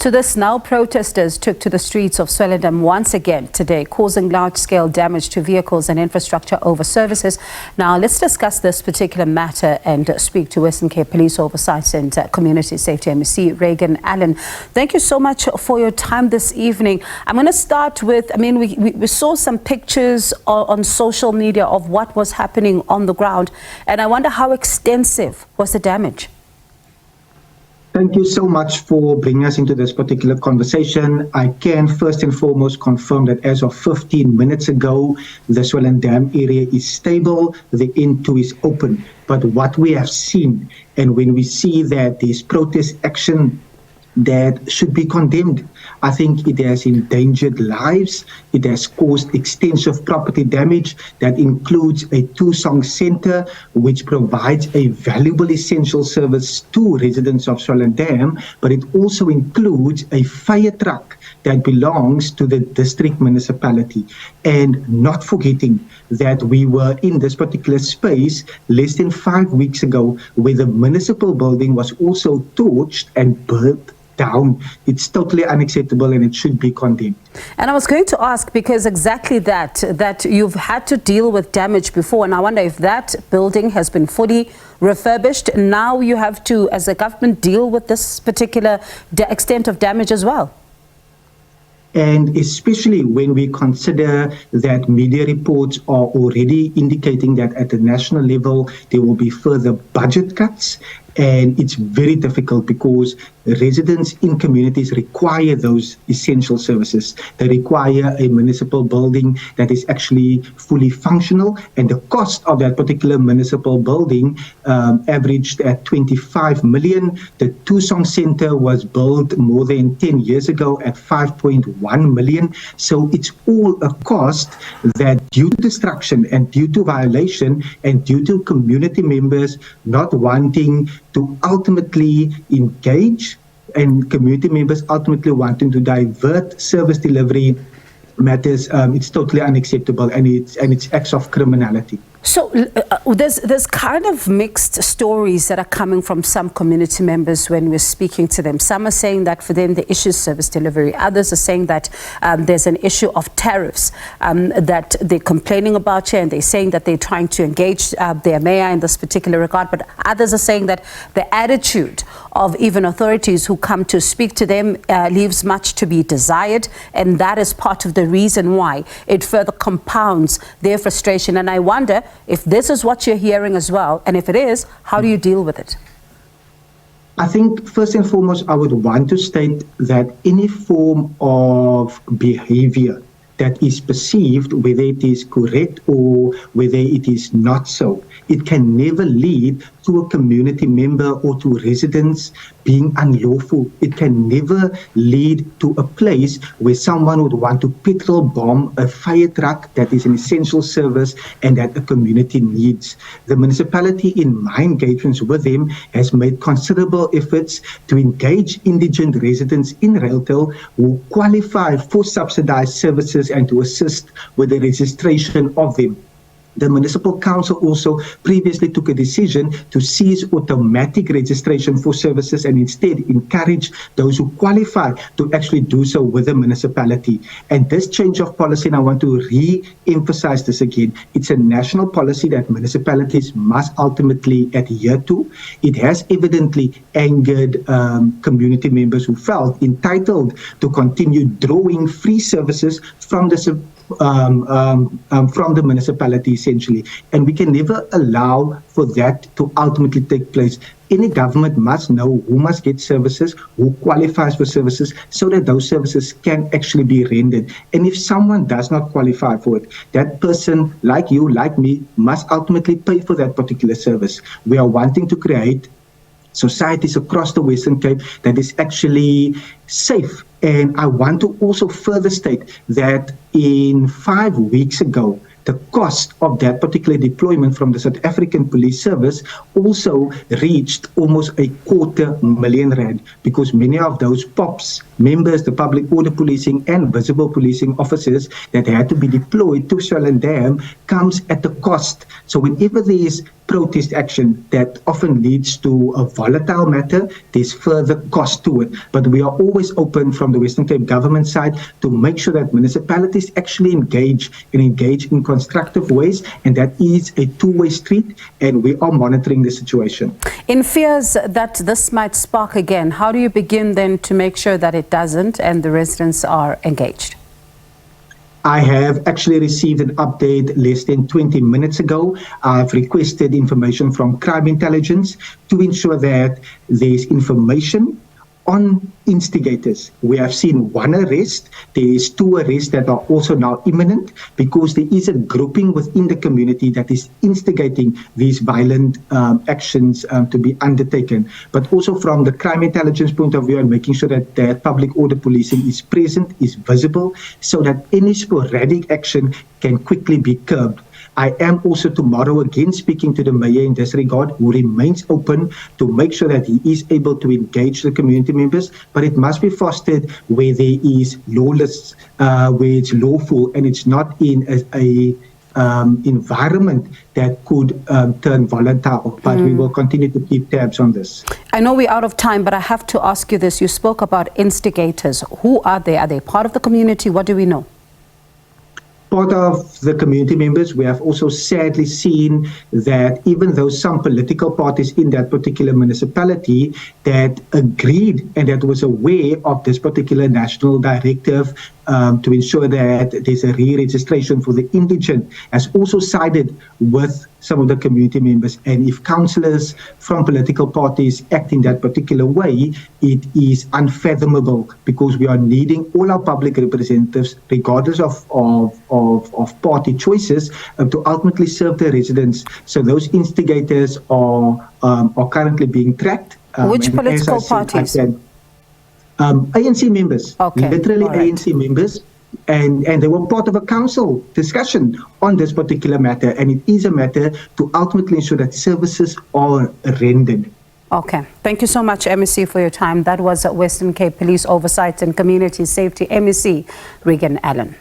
To this now, protesters took to the streets of Swellendam once again today, causing large-scale damage to vehicles and infrastructure over services. Now, let's discuss this particular matter and speak to Western Cape Police Oversight and Community Safety MEC, Reagen Allen. Thank you so much for your time this evening. I'm going to start with, we saw some pictures on social media of what was happening on the ground, and I wonder how extensive was the damage? Thank you so much for bringing us into this particular conversation. I can first and foremost confirm that as of 15 minutes ago, the Swellendam area is stable, the N2 is open. But what we have seen, and when we see that this protest action that should be condemned, I think it has endangered lives, it has caused extensive property damage that includes a two-song center which provides a valuable essential service to residents of Swellendam, but it also includes a fire truck that belongs to the district municipality. And not forgetting that we were in this particular space less than 5 weeks ago where the municipal building was also torched and burnt down. It's totally unacceptable and it should be condemned. And I was going to ask, because exactly that you've had to deal with damage before, and I wonder if that building has been fully refurbished. Now you have to, as a government, deal with this particular extent of damage as well. And especially when we consider that media reports are already indicating that at the national level there will be further budget cuts, and it's very difficult because residents in communities require those essential services. They require a municipal building that is actually fully functional, and the cost of that particular municipal building averaged at 25 million. The two-song center was built more than 10 years ago at 5.1 million. So it's all a cost that, due to destruction and due to violation and due to community members not wanting to ultimately engage and community members ultimately wanting to divert service delivery matters, it's totally unacceptable, and it's acts of criminality. So there's kind of mixed stories that are coming from some community members when we're speaking to them. Some are saying that for them the issue is service delivery. Others are saying that there's an issue of tariffs that they're complaining about here, and they're saying that they're trying to engage their mayor in this particular regard. But others are saying that the attitude of even authorities who come to speak to them leaves much to be desired, and that is part of the reason why it further compounds their frustration. And I wonder if this is what you're hearing as well, and if it is, how do you deal with it? I think first and foremost, I would want to state that any form of behavior that is perceived, whether it is correct or whether it is not so, it can never lead to a community member or to residents being unlawful. It can never lead to a place where someone would want to petrol bomb a fire truck that is an essential service and that a community needs. The municipality, in my engagements with them, has made considerable efforts to engage indigent residents in Railtel who qualify for subsidized services and to assist with the registration of them. The Municipal Council also previously took a decision to cease automatic registration for services and instead encourage those who qualify to actually do so with the municipality. And this change of policy, and I want to re-emphasize this again, it's a national policy that municipalities must ultimately adhere to. It has evidently angered community members who felt entitled to continue drawing free services from the municipality, essentially, and we can never allow for that to ultimately take place. Any government must know who must get services, who qualifies for services, so that those services can actually be rendered. And if someone does not qualify for it, that person, like you, like me, must ultimately pay for that particular service. We are wanting to create societies across the Western Cape that is actually safe. And I want to also further state that in 5 weeks ago, the cost of that particular deployment from the South African Police Service also reached almost R250,000, because many of those POPs, members, the public order policing and visible policing officers that had to be deployed to Swellendam, comes at the cost. So whenever there is protest action that often leads to a volatile matter. There's further cost to it. But we are always open from the Western Cape government side to make sure that municipalities actually engage in constructive ways, and that is a two-way street, and we are monitoring the situation. In fears that this might spark again, how do you begin then to make sure that it doesn't and the residents are engaged? I have actually received an update less than 20 minutes ago. I've requested information from crime intelligence to ensure that there's information on instigators. We have seen one arrest. There is 2 arrests that are also now imminent because there is a grouping within the community that is instigating these violent actions to be undertaken. But also from the crime intelligence point of view, and making sure that public order policing is present, is visible, so that any sporadic action can quickly be curbed. I am also tomorrow again speaking to the mayor in this regard, who remains open to make sure that he is able to engage the community members, but it must be fostered where there is lawless, where it's lawful, and it's not in a environment that could turn volatile. But we will continue to keep tabs on this. I know we're out of time, but I have to ask you this. You spoke about instigators. Who are they? Are they part of the community? What do we know? Part of the community members. We have also sadly seen that even though some political parties in that particular municipality that agreed and that was aware of this particular national directive to ensure that there's a re-registration for the indigent, has also sided with some of the community members. And if councillors from political parties act in that particular way, it is unfathomable, because we are needing all our public representatives, regardless of party choices, to ultimately serve the residents. So those instigators are currently being tracked. Which political parties? ANC members, literally ANC members, and they were part of a council discussion on this particular matter, and it is a matter to ultimately ensure that services are rendered. Okay. Thank you so much, MEC, for your time. That was Western Cape Police Oversight and Community Safety MEC, Reagen Allen.